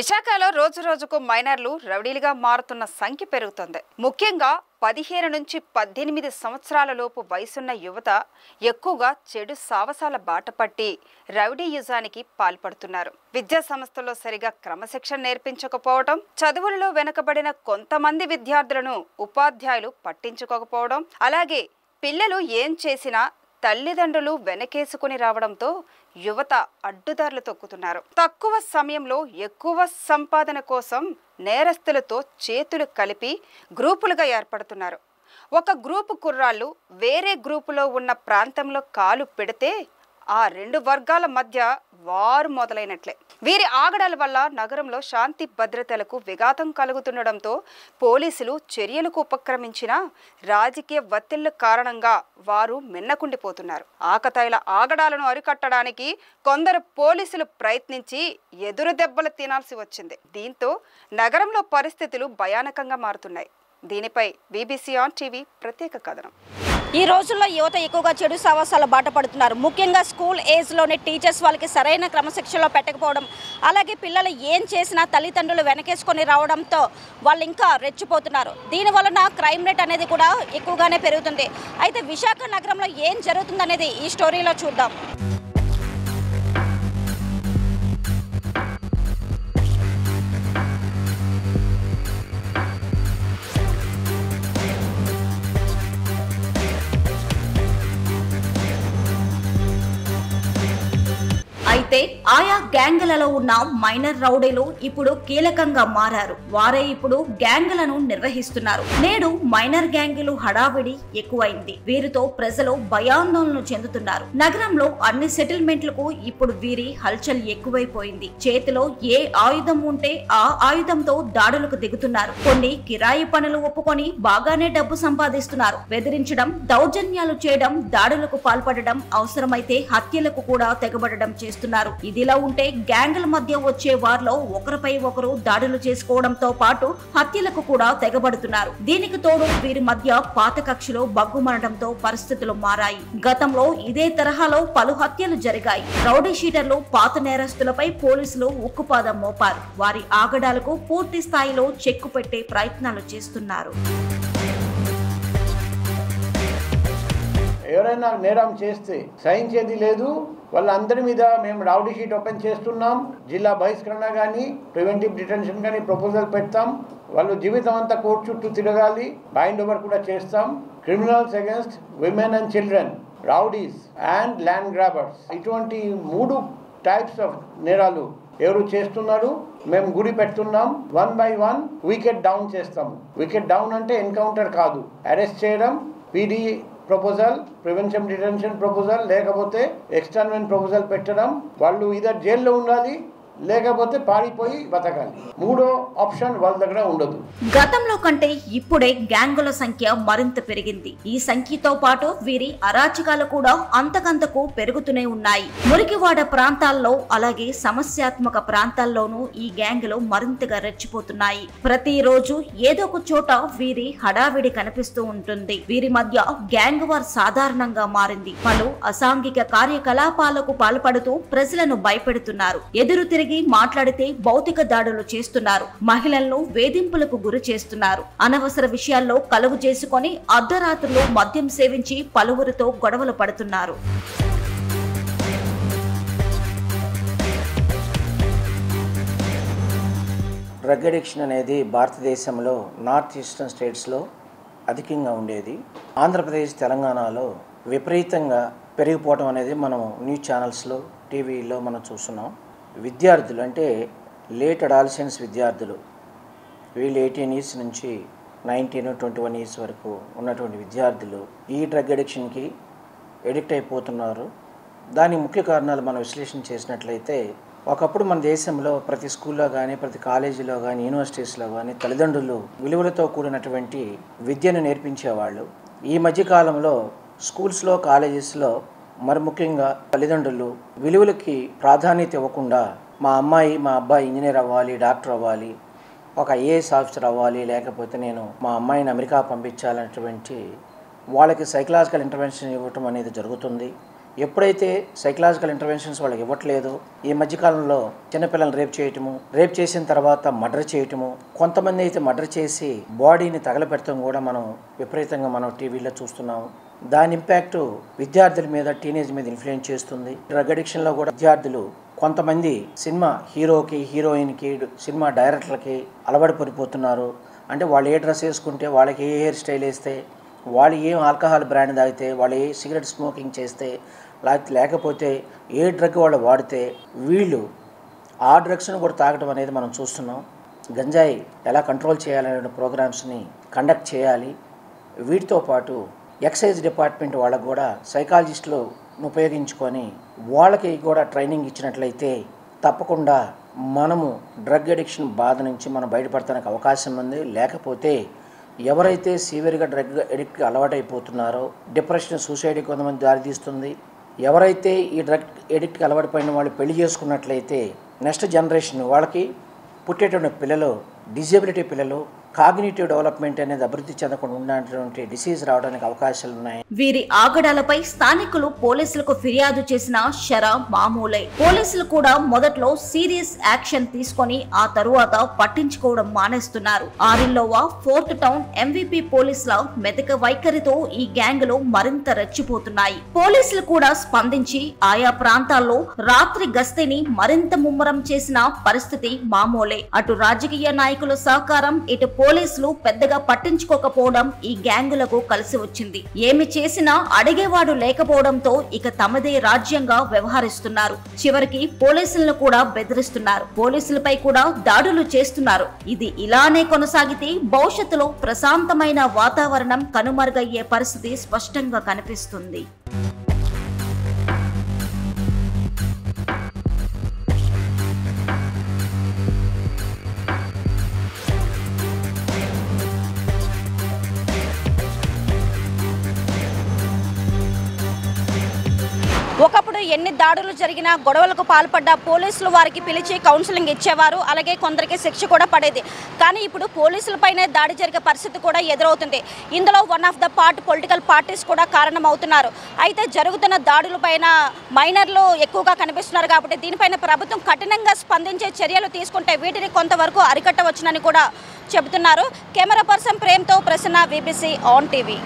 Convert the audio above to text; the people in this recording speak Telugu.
విశాఖలో రోజు రోజుకు మైనర్లు రౌడీలుగా మారుతున్న సంఖ్య పెరుగుతుంది. ముఖ్యంగా 15 నుంచి 18 సంవత్సరాల లోపు వయసున్న యువత ఎక్కువగా చెడు సావసాల బాట పట్టి రౌడీయుజానికి పాల్పడుతున్నారు. విద్యా సంస్థల్లో సరిగా క్రమశిక్షణ నేర్పించకపోవడం, చదువులలో వెనుకబడిన కొంతమంది విద్యార్థులను ఉపాధ్యాయులు పట్టించుకోకపోవడం, అలాగే పిల్లలు ఏం చేసినా తల్లిదండ్రులు వెనకేసుకుని రావడంతో యువత అడ్డుదారులు తొక్కుతున్నారు. తక్కువ సమయంలో ఎక్కువ సంపాదన కోసం నేరస్తులతో చేతులు కలిపి గ్రూపులుగా ఏర్పడుతున్నారు. ఒక గ్రూపు కుర్రాళ్ళు వేరే గ్రూపులో ఉన్న ప్రాంతంలో కాలు పెడితే ఆ రెండు వర్గాల మధ్య వారు మొదలైనట్లే. వీరి ఆగడాల వల్ల నగరంలో శాంతి భద్రతలకు విఘాతం కలుగుతుండడంతో పోలీసులు చర్యలకు ఉపక్రమించిన రాజకీయ ఒత్తిళ్ల కారణంగా వారు మిన్నకుండిపోతున్నారు. ఆకతాయిల ఆగడాలను అరికట్టడానికి కొందరు పోలీసులు ప్రయత్నించి ఎదురు దెబ్బలు తినాల్సి వచ్చింది. దీంతో నగరంలో పరిస్థితులు భయానకంగా మారుతున్నాయి. దీనిపై BBC ఆన్ టీవీ ప్రత్యేక కథనం. ఈ రోజుల్లో యువత ఎక్కువగా చెడు సావాసాల బాట పడుతున్నారు. ముఖ్యంగా స్కూల్ ఏజ్లోనే టీచర్స్ వాళ్ళకి సరైన క్రమశిక్షణలో పెట్టకపోవడం, అలాగే పిల్లలు ఏం చేసినా తల్లిదండ్రులు వెనకేసుకొని రావడంతో వాళ్ళు ఇంకా రెచ్చిపోతున్నారు. దీనివలన క్రైమ్ రేట్ అనేది కూడా ఎక్కువగానే పెరుగుతుంది. అయితే విశాఖ నగరంలో ఏం జరుగుతుందనేది ఈ స్టోరీలో చూద్దాం. అయితే ఆయా గ్యాంగులలో ఉన్న మైనర్ రౌడీలు ఇప్పుడు కీలకంగా మారారు. వారే ఇప్పుడు గ్యాంగులను నిర్వహిస్తున్నారు. నేడు మైనర్ గ్యాంగులు హడావిడి ఎక్కువైంది. వీరితో ప్రజలు భయాందోళన చెందుతున్నారు. నగరంలో అన్ని సెటిల్మెంట్లకు ఇప్పుడు వీరి హల్చల్ ఎక్కువైపోయింది. చేతిలో ఏ ఆయుధం ఉంటే ఆ ఆయుధంతో దాడులకు దిగుతున్నారు. కొన్ని కిరాయి పనులు ఒప్పుకొని బాగానే డబ్బు సంపాదిస్తున్నారు. బెదిరించడం, దౌర్జన్యాలు చేయడం, దాడులకు పాల్పడడం, అవసరమైతే హత్యలకు కూడా తెగబడడం చేస్తున్నారు. ఇదిలా ఉంటే గ్యాంగుల మధ్య వచ్చే వారిలో ఒకరిపై ఒకరు దాడులు చేసుకోవడంతో పాటు హత్యలకు కూడా తెగబడుతున్నారు. దీనికి తోడు వీరి మధ్య పాత కక్షలు బగ్గుమనడంతో పరిస్థితులు మారాయి. గతంలో ఇదే తరహాలో పలు హత్యలు జరిగాయి. రౌడీ షీటర్లు పాత నేరస్తులపై పోలీసులు ఉక్కుపాదం మోపారు. వారి ఆగడాలకు పూర్తి స్థాయిలో చెక్కు పెట్టే ప్రయత్నాలు చేస్తున్నారు. ఎవరైనా నేరం చేస్తే సహించేది లేదు. వాళ్ళందరి మీద మేము రౌడీ షీట్ ఓపెన్ చేస్తున్నాం. జిల్లా బహిష్కరణ కానీ, ప్రివెంటివ్ డిటెన్షన్ కానీ ప్రపోజల్ పెడతాం. వాళ్ళు జీవితం అంతా కోర్టు చుట్టూ తిరగాలి. బైండ్ ఓవర్ కూడా చేస్తాం. Criminals against women and children, rowdies and land grabbers, ఇటువంటి 3 టైప్స్ ఆఫ్ నేరాలు ఎవరు చేస్తున్నారు మేము గురి పెడుతున్నాం. 1 by 1 వికెట్ డౌన్ చేస్తాం. వికెట్ డౌన్ అంటే ఎన్కౌంటర్ కాదు, అరెస్ట్ చేయడం, PD proposal, prevention detention proposal, లేకపోతే ఎక్స్టర్నల్ ప్రపోజల్ పెట్టడం. వాళ్ళు ఇదర్ జైల్లో ఉండాలి లేకపోతే పారిపోయి బతకాలి. 3వ ఆప్షన్ వాళ్ళ దగ్గర ఉండదు. గతంలో కంటే ఇప్పుడే గ్యాంగుల సంఖ్య మరింత పెరిగింది. ఈ సంఖ్యతో పాటు వీరి అరాచకాలు కూడా అంతకంతకు పెరుగుతూనే ఉన్నాయి. మురికివాడ ప్రాంతాల్లో అలాగే సమస్యాత్మక ప్రాంతాల్లోనూ ఈ గ్యాంగులు మరింతగా రెచ్చిపోతున్నాయి. ప్రతిరోజు ఏదో ఒక చోట వీరి హడావిడి కనిపిస్తూ ఉంటుంది. వీరి మధ్య గ్యాంగ్ వార్ సాధారణంగా మారింది. పలు అసాంఘిక కార్యకలాపాలకు పాల్పడుతూ ప్రజలను భయపెడుతున్నారు. ఎదురు తిరిగి మాట్లాడితే భౌతిక దాడులు చేస్తున్నారు. మహిళలను వేధింపులకు గురి చేస్తున్నారు. అనవసర విషయాల్లో కలుగు చేసుకొని అర్ధరాత్రులు మద్యం సేవించి పలువురితో గొడవలు పడుతున్నారు. డ్రగ్ అడిక్షన్ అనేది భారతదేశంలో నార్త్ ఈస్టర్న్ స్టేట్స్లో అధికంగా ఉండేది. ఆంధ్రప్రదేశ్, తెలంగాణలో విపరీతంగా పెరిగిపోవడం అనేది మనం న్యూస్ ఛానల్స్లో, టీవీలో మనం చూస్తున్నాం. విద్యార్థులు అంటే లేట్ అడాలసెన్స్ విద్యార్థులు, వీళ్ళు 18 years నుంచి 19, 21 years వరకు ఉన్నటువంటి విద్యార్థులు ఈ డ్రగ్ అడిక్షన్కి ఎడిక్ట్ అయిపోతున్నారు. దాని ముఖ్య కారణాలు మనం విశ్లేషణ చేసినట్లయితే, ఒకప్పుడు మన దేశంలో ప్రతి స్కూల్లో కానీ, ప్రతి కాలేజీలో కానీ, యూనివర్సిటీస్లో కానీ తల్లిదండ్రులు విలువలతో కూడినటువంటి విద్యను నేర్పించేవాళ్ళు. ఈ మధ్యకాలంలో స్కూల్స్లో, కాలేజెస్లో మరి ముఖ్యంగా తల్లిదండ్రులు విలువలకి ప్రాధాన్యత ఇవ్వకుండా మా అమ్మాయి, మా అబ్బాయి ఇంజనీర్ అవ్వాలి, డాక్టర్ అవ్వాలి, ఒక ఐఏఎస్ ఆఫీసర్ అవ్వాలి, లేకపోతే నేను మా అమ్మాయిని అమెరికా పంపించాలనేటువంటి వాళ్ళకి సైకలాజికల్ ఇంటర్వెన్షన్ ఇవ్వటం అనేది జరుగుతుంది. ఎప్పుడైతే సైకలాజికల్ ఇంటర్వెన్షన్స్ వాళ్ళకి ఇవ్వట్లేదో ఈ మధ్యకాలంలో చిన్నపిల్లల్ని రేప్ చేసిన తర్వాత మర్డర్ చేయటము, కొంతమంది అయితే మర్డర్ చేసి బాడీని తగలపెట్టడం కూడా మనం విపరీతంగా మనం టీవీలో చూస్తున్నాము. దాని ఇంపాక్ట్ విద్యార్థుల మీద, టీనేజ్ మీద ఇన్ఫ్లుయెన్స్ చేస్తుంది. డ్రగ్ అడిక్షన్లో కూడా విద్యార్థులు కొంతమంది సినిమా హీరోకి, హీరోయిన్కి, సినిమా డైరెక్టర్లకి అలవాటు పడిపోతున్నారు. అంటే వాళ్ళు ఏ డ్రెస్ వేసుకుంటే, వాళ్ళకి ఏ హెయిర్ స్టైల్ వేస్తే, వాళ్ళు ఏం ఆల్కహాల్ బ్రాండ్ తాగితే, వాళ్ళు ఏ సిగరెట్ స్మోకింగ్ చేస్తే, లేకపోతే ఏ డ్రగ్ వాళ్ళు వాడితే వీళ్ళు ఆ డ్రగ్స్ను కూడా తాగడం అనేది మనం చూస్తున్నాం. గంజాయి ఎలా కంట్రోల్ చేయాలనే ప్రోగ్రామ్స్ని కండక్ట్ చేయాలి. వీటితో పాటు ఎక్సైజ్ డిపార్ట్మెంట్ వాళ్ళకు కూడా సైకాలజిస్టులు ఉపయోగించుకొని వాళ్ళకి కూడా ట్రైనింగ్ ఇచ్చినట్లయితే తప్పకుండా మనము డ్రగ్ అడిక్షన్ బాధ నుంచి మనం బయటపడటానికి అవకాశం ఉంది. లేకపోతే ఎవరైతే సివియర్గా డ్రగ్ అడిక్ట్కి అలవాటైపోతున్నారో డిప్రెషన్, సూసైడ్కి కొంతమంది దారితీస్తుంది. ఎవరైతే ఈ డ్రగ్ అడిక్ట్కి అలవాటు పడిన వాళ్ళు పెళ్లి చేసుకున్నట్లయితే నెక్స్ట్ జనరేషన్ వాళ్ళకి పుట్టేటువంటి పిల్లలు, డిజేబిలిటీ పిల్లలు, కాగ్నిటివ్ డెవలప్మెంట్ అనేది అభివృద్ధి చెందకుండా ఉన్నటువంటి డిసీజ్ రావడానికి అవకాశాలు ఉన్నాయి. వీరి ఆగడాలపై స్థానికులు పోలీసులకు ఫిర్యాదు చేసిన షరా మామూలే. పోలీసులు కూడా మొదట్లో సీరియస్ యాక్షన్ తీసుకొని ఆ తరువాత పట్టించుకోవడం మానేస్తున్నారు. ఆరిల్లోవా, ఫోర్త్ టౌన్ ఎంవీపీ పోలీసుల మెతక వైఖరితో ఈ గ్యాంగులు మరింత రెచ్చిపోతున్నాయి. పోలీసులు కూడా స్పందించి ఆయా ప్రాంతాల్లో రాత్రి గస్తీని మరింత ముమ్మరం చేసిన పరిస్థితి మామూలే. అటు రాజకీయ నాయకుల సహకారం, ఇటు పోలీసులు పెద్దగా పట్టించుకోకపోవడం ఈ గ్యాంగులకు కలిసి వచ్చింది. ఏమి చేసినా అడిగేవాడు లేకపోవడంతో ఇక తమదే రాజ్యంగా వ్యవహరిస్తున్నారు. చివరికి పోలీసులను కూడా బెదిరిస్తున్నారు. పోలీసులపై కూడా దాడులు చేస్తున్నారు. ఇది ఇలానే కొనసాగితే భవిష్యత్తులో ప్రశాంతమైన వాతావరణం కనుమరుగయ్యే పరిస్థితి స్పష్టంగా కనిపిస్తుంది. ఒకప్పుడు ఎన్ని దాడులు జరిగినా, గొడవలకు పాల్పడ్డ పోలీసులు వారికి పిలిచి కౌన్సిలింగ్ ఇచ్చేవారు. అలాగే కొందరికి శిక్ష కూడా పడేది. కానీ ఇప్పుడు పోలీసులపైనే దాడి జరిగే పరిస్థితి కూడా ఎదురవుతుంది. ఇందులో one of the political parties కూడా కారణమవుతున్నారు. అయితే జరుగుతున్న దాడులపైన మైనర్లు ఎక్కువగా కనిపిస్తున్నారు కాబట్టి దీనిపైన ప్రభుత్వం కఠినంగా స్పందించే చర్యలు తీసుకుంటే వీటిని కొంతవరకు అరికట్టవచ్చునని కూడా చెబుతున్నారు. కెమెరా పర్సన్ ప్రేమ్తో ప్రసన్న, వీబీసీ ఆన్ టీవీ.